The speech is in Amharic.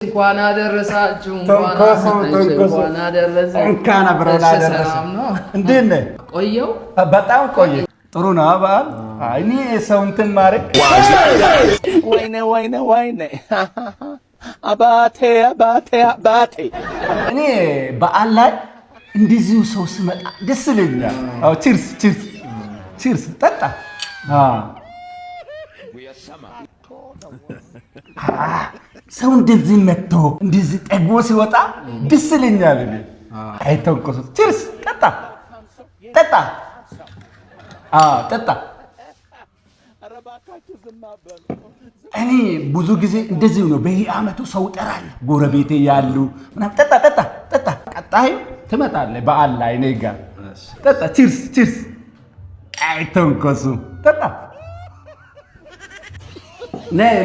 እንኳን አደረሳችሁ እንኳን አደረሰ እንኳን አብረን አደረሰን። እንዴት ነህ? ቆየው በጣም ቆየ። ጥሩ ነው በዓል። እኔ ሰው እንትን ማረግ ወይኔ አባቴ እኔ በዓል ላይ እንደዚሁ ሰው ሲመጣ ደስ ይለኛል። አዎ ቺርስ ጠጣ። ሰው እንደዚህ መጥቶ እንደዚህ ጠግቦ ሲወጣ ደስ ይለኛል። እኔ አይተንቆስ ቺርስ ጠጣ። እኔ ብዙ ጊዜ እንደዚህ ነው። በየዓመቱ ሰው ጠራል፣ ጎረቤቴ ያሉ ምናምን ጠጣ። ቀጣይ ትመጣለህ በዓል ላይ እኔ ጋር ጠጣ። ቺርስ አይተንቆስ ጠጣ። ነይ